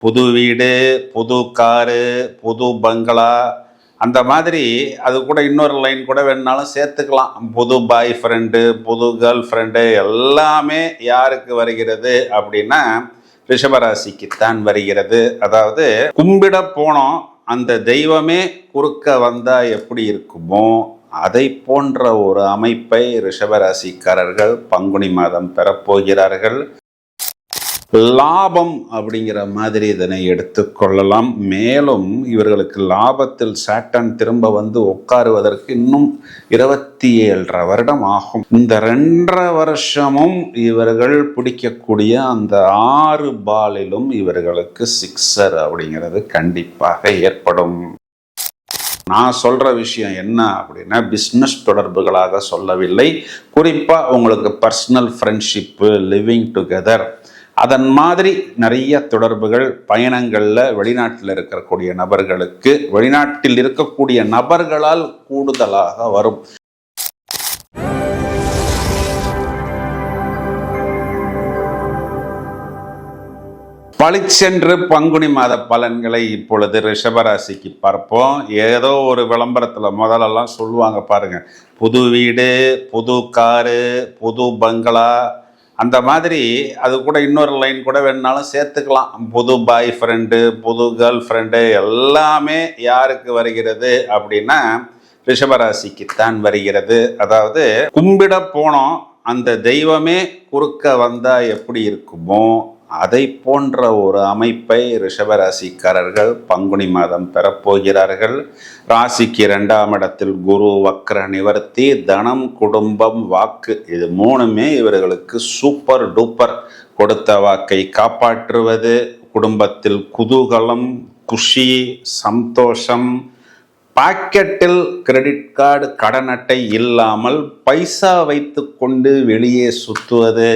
புது வீடு, புது காரு, புது பங்களா, அந்த மாதிரி அது கூட இன்னொரு லைன் கூட வேணுனாலும் சேர்த்துக்கலாம். புது பாய் ஃப்ரெண்டு, புது கேர்ள் ஃப்ரெண்டு எல்லாமே யாருக்கு வருகிறது அப்படின்னா ரிஷபராசிக்குத்தான் வருகிறது. அதாவது கும்பிட போனோம், அந்த தெய்வமே குறுக்க வந்தா எப்படி இருக்குமோ அதை போன்ற ஒரு அமைப்பை ரிஷபராசிக்காரர்கள் பங்குனி மாதம் பெறப்போகிறார்கள். லாபம் அப்படிங்கிற மாதிரி இதனை எடுத்துக்கொள்ளலாம். மேலும் இவர்களுக்கு லாபத்தில் சாட்டன் திரும்ப வந்து உட்காருவதற்கு இன்னும் 27.5 வருடம் ஆகும். இந்த 2.5 வருஷமும் இவர்கள் பிடிக்கக்கூடிய அந்த 6 பாலிலும் இவர்களுக்கு சிக்ஸர் அப்படிங்கிறது கண்டிப்பாக ஏற்படும். நான் சொல்ற விஷயம் என்ன அப்படின்னா பிஸ்னஸ் தொடர்புகளாக சொல்லவில்லை. குறிப்பாக உங்களுக்கு பர்சனல் ஃப்ரெண்ட்ஷிப்பு, லிவிங் டுகெதர், அதன் மாதிரி நிறைய தொடர்புகள் பயணங்களில் வெளிநாட்டில் இருக்கக்கூடிய நபர்களுக்கு வெளிநாட்டில் இருக்கக்கூடிய நபர்களால் கூடுதலாக வரும். பளிச்சென்று பங்குனி மாத பலன்களை இப்பொழுது ரிஷபராசிக்கு பார்ப்போம். ஏதோ ஒரு விளம்பரத்தில் முதலெல்லாம் சொல்லுவாங்க பாருங்க, புது வீடு, புது காரு, புது பங்களா, அந்த மாதிரி அது கூட இன்னொரு லைன் கூட வேணுனாலும் சேர்த்துக்கலாம். புது பாய் ஃப்ரெண்டு, புது கேர்ள் ஃப்ரெண்டு எல்லாமே யாருக்கு வருகிறது அப்படின்னா ரிஷபராசிக்குத்தான் வருகிறது. அதாவது கும்பிட போனோம், அந்த தெய்வமே குறுக்க வந்தா எப்படி இருக்குமோ அதை போன்ற ஒரு அமைப்பை ரிஷபராசிக்காரர்கள் பங்குனி மாதம் பெறப்போகிறார்கள். ராசிக்கு 2ஆம் இடத்தில் குரு வக்ர நிவர்த்தி, தனம், குடும்பம், வாக்கு, இது 3மே இவர்களுக்கு சூப்பர் டூப்பர். கொடுத்த வாக்கை காப்பாற்றுவது, குடும்பத்தில் குதூகலம், குஷி, சந்தோஷம், பாக்கெட்டில் கிரெடிட் கார்டு, கடன் அட்டை இல்லாமல் பைசா வைத்து கொண்டு வெளியே சுற்றுவது,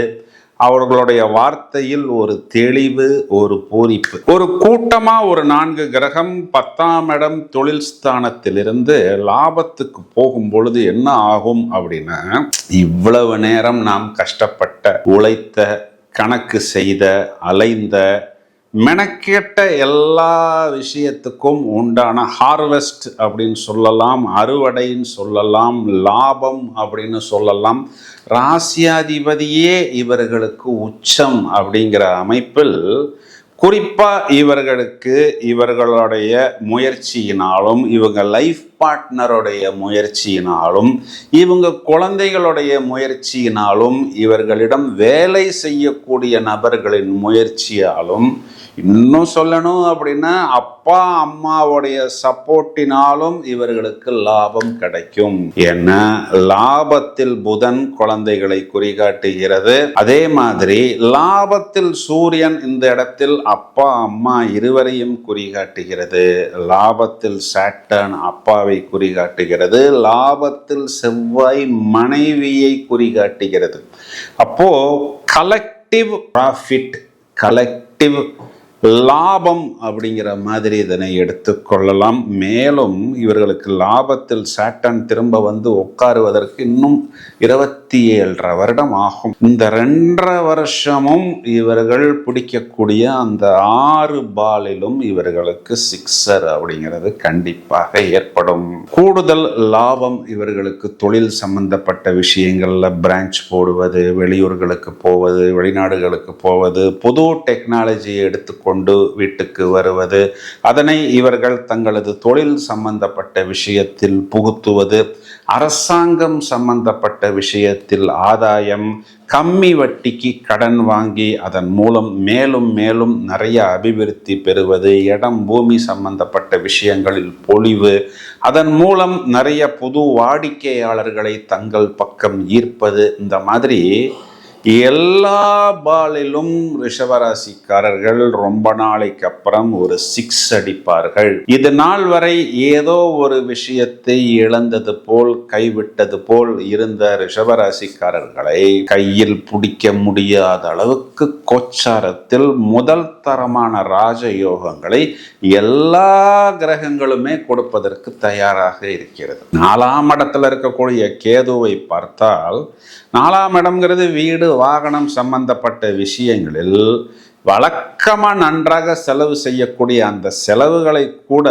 அவர்களுடைய வார்த்தையில் ஒரு தெளிவு, ஒரு பூரிப்பு. ஒரு கூட்டமா ஒரு 4 கிரகம் 10ஆம் இடம் தொழில் ஸ்தானத்திலிருந்து லாபத்துக்கு போகும் பொழுது என்ன ஆகும் அப்படின்னா, இவ்வளவு நேரம் நாம் கஷ்டப்பட்ட, உழைத்த, கணக்கு செய்த, அலைந்த, மெனக்கேட்ட எல்லா விஷயத்துக்கும் உண்டான ஹார்வெஸ்ட் அப்படின்னு சொல்லலாம், அறுவடைன்னு சொல்லலாம், லாபம் அப்படின்னு சொல்லலாம். ராசியாதிபதியே இவர்களுக்கு உச்சம் அப்படிங்கிற அமைப்பில் குறிப்பாக இவர்களுக்கு இவர்களுடைய முயற்சியினாலும், இவங்க லைஃப் பார்ட்னருடைய முயற்சியினாலும், இவங்க குழந்தைகளுடைய முயற்சியினாலும், இவர்களிடம் வேலை செய்யக்கூடிய நபர்களின் முயற்சியாலும், இன்னும் சொல்லணும் அப்படின்னா அப்பா அம்மாவுடைய சப்போர்ட்டினாலும் இவர்களுக்கு லாபம் கிடைக்கும். ஏன்னா லாபத்தில் புதன் குழந்தைகளை குறிகாட்டுகிறது. அதே மாதிரி லாபத்தில் சூரியன் இந்த இடத்தில் அப்பா அம்மா இருவரையும் குறிகாட்டுகிறது. லாபத்தில் சாட்டர்ன் அப்பாவை குறிகாட்டுகிறது. லாபத்தில் செவ்வாய் மனைவியை குறிகாட்டுகிறது. அப்போ கலெக்டிவ் ப்ராஃபிட், கலெக்டிவ் லாபம் அப்படிங்கிற மாதிரி இதனை எடுத்துக்கொள்ளலாம். மேலும் இவர்களுக்கு லாபத்தில் சாட்டன் திரும்ப வந்து உட்காருவதற்கு இன்னும் 27.5 வருடம் ஆகும். இந்த 2.5 வருஷமும் இவர்கள் பிடிக்கக்கூடிய அந்த 6 பாலிலும் இவர்களுக்கு சிக்ஸர் அப்படிங்கிறது கண்டிப்பாக ஏற்படும். கூடுதல் லாபம் இவர்களுக்கு தொழில் சம்பந்தப்பட்ட விஷயங்கள்ல பிரான்ச் போடுவது, வெளியூர்களுக்கு போவது, வெளிநாடுகளுக்கு போவது, புது டெக்னாலஜியை எடுத்துக்கொண்டு வீட்டுக்கு வருவது, அதனை இவர்கள் தங்களது தொழில் சம்பந்தப்பட்ட விஷயத்தில் புகுத்துவது, அரசாங்கம் சம்பந்தப்பட்ட விஷயத்தில் ஆதாயம், கம்மி வட்டிக்கு கடன் வாங்கி அதன் மூலம் மேலும் மேலும் நிறைய அபிவிருத்தி பெறுவது, இடம் பூமி சம்பந்தப்பட்ட விஷயங்களில் பொலிவு, அதன் மூலம் நிறைய புது வாடிக்கையாளர்களை தங்கள் பக்கம் ஈர்ப்பது, இந்த மாதிரி எல்லா பாலிலும் ரிஷபராசிக்காரர்கள் ரொம்ப நாளைக்கு அப்புறம் ஒரு 6 அடிப்பார்கள். இது நாள் வரை ஏதோ ஒரு விஷயத்தை இழந்தது போல், கைவிட்டது போல் இருந்த ரிஷபராசிக்காரர்களை கையில் பிடிக்க முடியாத அளவுக்கு கோச்சாரத்தில் முதல் தரமான ராஜயோகங்களை எல்லா கிரகங்களுமே கொடுப்பதற்கு தயாராக இருக்கிறது. 4ஆம் இடத்துல இருக்கக்கூடிய கேதுவை பார்த்தால், 4ஆம் இடம்ங்கிறது வீடு வாகனம் சம்பந்தப்பட்ட விஷயங்களில் வழக்கமாக நன்றாக செலவு செய்யக்கூடிய அந்த செலவுகளை கூட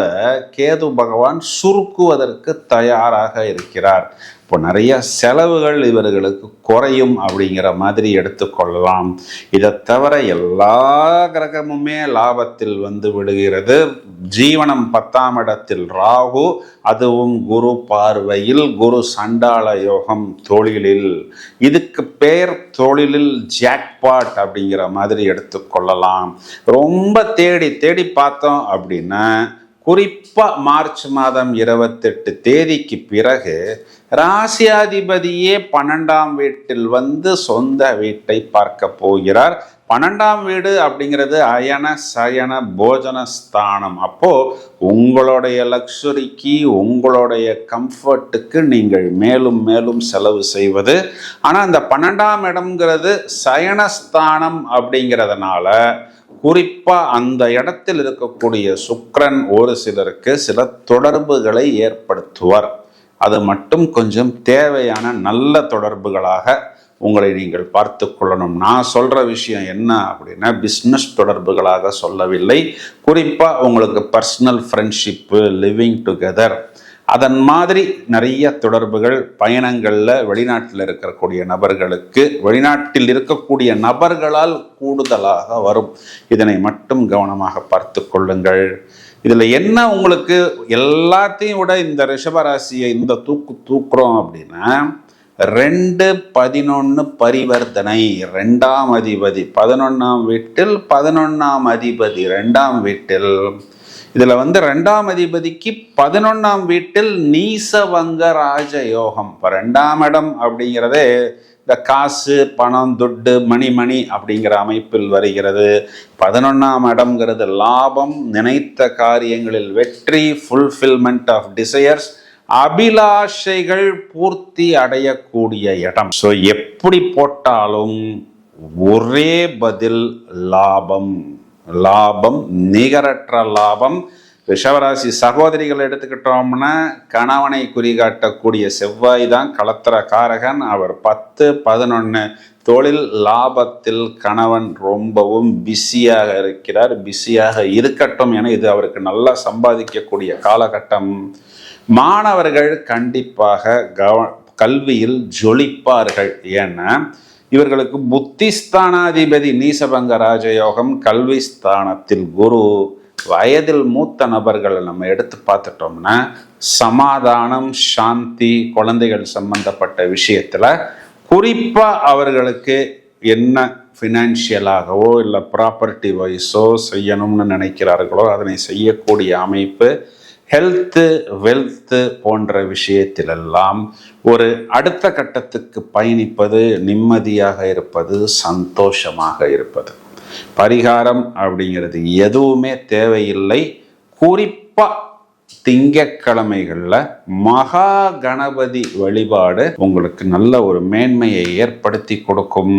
கேது பகவான் சுருக்குவதற்கு தயாராக இருக்கிறார். இப்போ நிறைய செலவுகள் இவர்களுக்கு குறையும் அப்படிங்கிற மாதிரி எடுத்துக்கொள்ளலாம். இதை தவிர எல்லா கிரகமுமே லாபத்தில் வந்து விடுகிறது. ஜீவனம் 10ஆம் இடத்தில் ராகு, அதுவும் குரு பார்வையில், குரு சண்டாள யோகம் தொழிலில். இதுக்கு பெயர் தொழிலில் ஜாக்பாட் அப்படிங்கிற மாதிரி எடுத்துக்கொள்ளலாம். ரொம்ப தேடி தேடி பார்த்தோம் அப்படின்னா குறிப்பா மார்ச் மாதம் 28 தேதிக்கு பிறகு ராசியாதிபதியே 12ஆம் வீட்டில் வந்து சொந்த வீட்டை பார்க்க போகிறார். 12ஆம் வீடு அப்படிங்கிறது அயன சயன போஜன ஸ்தானம். அப்போ உங்களுடைய லக்ஸுரிக்கு, உங்களுடைய கம்ஃபர்ட்டுக்கு நீங்கள் மேலும் மேலும் செலவு செய்வது. ஆனால் இந்த 12ஆம் இடம்ங்கிறது சயனஸ்தானம் அப்படிங்கிறதுனால குறிப்பா அந்த இடத்தில் இருக்கக்கூடிய சுக்கிரன் ஒரு சிலருக்கு சில தொடர்புகளை ஏற்படுத்துவார். அது மட்டும் கொஞ்சம் தேவையான நல்ல தொடர்புகளாக உங்களை நீங்கள் பார்த்து கொள்ளணும். நான் சொல்ற விஷயம் என்ன அப்படின்னா பிஸ்னஸ் தொடர்புகளாக சொல்லவில்லை. குறிப்பா உங்களுக்கு பர்சனல் ஃப்ரெண்ட்ஷிப்பு, லிவிங் டுகெதர், அதன் மாதிரி நிறைய தொடர்புகள் பயணங்களில் வெளிநாட்டில் இருக்கக்கூடிய நபர்களுக்கு, வெளிநாட்டில் இருக்கக்கூடிய நபர்களால் கூடுதலாக வரும். இதனை மட்டும் கவனமாக பார்த்து கொள்ளுங்கள். இதில் என்ன உங்களுக்கு எல்லாத்தையும் விட இந்த ரிஷபராசியை இந்த தூக்குறோம் அப்படின்னா 2-11 பரிவர்த்தனை. 2ஆம் அதிபதி 11ஆம் வீட்டில், 11ஆம் அதிபதி 2ஆம் வீட்டில். இதில் வந்து 2ஆம் அதிபதிக்கு 11ஆம் வீட்டில் நீசவங்க ராஜயோகம். இப்போ 2ஆம் இடம் அப்படிங்கிறதே இந்த காசு, பணம், துட்டு, மணி அப்படிங்கிற அமைப்பில் வருகிறது. 11ஆம் இடம்ங்கிறது லாபம், நினைத்த காரியங்களில் வெற்றி, ஃபுல்ஃபில்மெண்ட் ஆஃப் டிசையர்ஸ், அபிலாஷைகள் பூர்த்தி அடையக்கூடிய இடம். ஸோ எப்படி போட்டாலும் ஒரே பதில் லாபம். லாபம், நிகரற்ற லாபம். ரிஷபராசி சகோதரிகள் எடுத்துக்கிட்டோம்னா கணவனை குறிகாட்டக்கூடிய செவ்வாய் தான் களத்திர காரகன். அவர் 10-11 தொழில் லாபத்தில் கணவன் ரொம்பவும் பிஸியாக இருக்கிறார். பிஸியாக இருக்கட்டும் என இது அவருக்கு நல்லா சம்பாதிக்கக்கூடிய காலகட்டம். மாணவர்கள் கண்டிப்பாக கல்வியில் ஜொலிப்பார்கள். ஏன்னா இவர்களுக்கு புத்திஸ்தானாதிபதி நீசபங்க ராஜயோகம், கல்வி ஸ்தானத்தில் குரு. வயதில் மூத்த நபர்களை நம்ம எடுத்து பார்த்துட்டோம்னா சமாதானம், சாந்தி, குழந்தைகள் சம்பந்தப்பட்ட விஷயத்துல குறிப்பா அவர்களுக்கு என்ன ஃபினான்ஷியலாகவோ இல்லை ப்ராப்பர்ட்டி வைஸோ செய்யணும்னு நினைக்கிறார்களோ அதனை செய்யக்கூடிய அமைப்பு. ஹெல்த்து, வெல்த்து போன்ற விஷயத்திலெல்லாம் ஒரு அடுத்த கட்டத்துக்கு பயணிப்பது, நிம்மதியாக இருப்பது, சந்தோஷமாக இருப்பது. பரிகாரம் அப்படிங்கிறது எதுவுமே தேவையில்லை. குறிப்பா திங்கட்கிழமைகளில் மகா கணபதி வழிபாடு உங்களுக்கு நல்ல ஒரு மேன்மையை ஏற்படுத்தி கொடுக்கும்.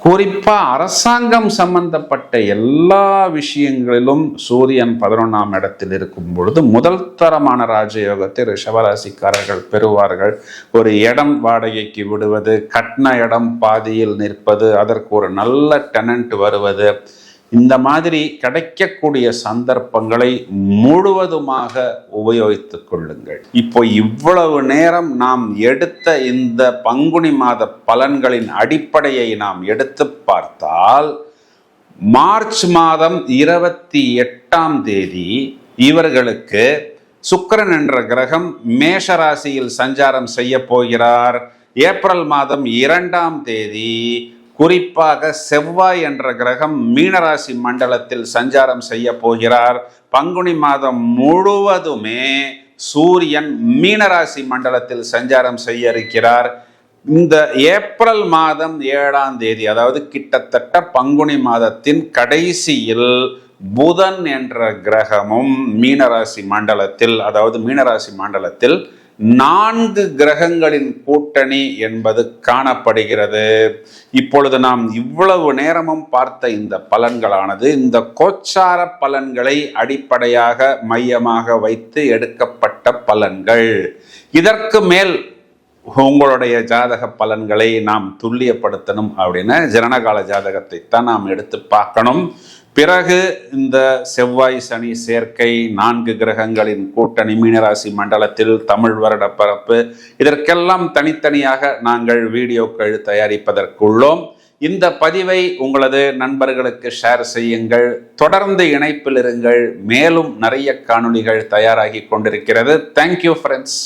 குறிப்பா அரசாங்கம் சம்பந்தப்பட்ட எல்லா விஷயங்களிலும் சூரியன் 11ஆம் இடத்தில் இருக்கும் பொழுது முதல் தரமான ராஜயோகத்தை ரிஷபராசிக்காரர்கள் பெறுவார்கள். ஒரு இடம் வாடகைக்கு விடுவது, கட்டின இடம் பாதியில் நிற்பது, அதற்கு ஒரு நல்ல டெனன்ட் வருவது, இந்த மாதிரி கிடைக்கக்கூடிய சந்தர்ப்பங்களை முழுவதுமாக உபயோகித்துக் கொள்ளுங்கள். இப்போ இவ்வளவு நேரம் நாம் எடுத்த இந்த பங்குனி மாத பலன்களின் அடிப்படையை நாம் எடுத்து பார்த்தால் மார்ச் மாதம் 28ஆம் தேதி இவர்களுக்கு சுக்கிரன் என்ற கிரகம் மேஷ ராசியில் சஞ்சாரம் செய்ய போகிறார். ஏப்ரல் மாதம் 2ஆம் தேதி குறிப்பாக செவ்வாய் என்ற கிரகம் மீனராசி மண்டலத்தில் சஞ்சாரம் செய்ய போகிறார். பங்குனி மாதம் முழுவதுமே சூரியன் மீனராசி மண்டலத்தில் சஞ்சாரம் செய்ய இருக்கிறார். இந்த ஏப்ரல் மாதம் 7ஆம் தேதி, அதாவது கிட்டத்தட்ட பங்குனி மாதத்தின் கடைசியில் புதன் என்ற கிரகமும் மீனராசி மண்டலத்தில், அதாவது மீனராசி மண்டலத்தில் 4 கிரகங்களின் கூட்டணி என்பது காணப்படுகிறது. இப்பொழுது நாம் இவ்வளவு நேரமும் பார்த்த இந்த பலன்களானது இந்த கோச்சார பலன்களை அடிப்படையாக மையமாக வைத்து எடுக்கப்பட்ட பலன்கள். இதற்கு மேல் உங்களுடைய ஜாதக பலன்களை நாம் துல்லியப்படுத்தணும் அப்படின்னா ஜனனகால ஜாதகத்தை தான் நாம் எடுத்து பார்க்கணும். பிறகு இந்த செவ்வாய் சனி சேர்க்கை, 4 கிரகங்களின் கூட்டணி, மீனராசி மண்டலத்தில், தமிழ் வருட பரப்பு, இதற்கெல்லாம் தனித்தனியாக நாங்கள் வீடியோக்கள் தயாரிப்பதற்குள்ளோம். இந்த பதிவை உங்களது நண்பர்களுக்கு ஷேர் செய்யுங்கள். தொடர்ந்து இணைப்பில் இருங்கள். மேலும் நிறைய காணொளிகள் தயாராகி கொண்டிருக்கிறது. Thank you friends.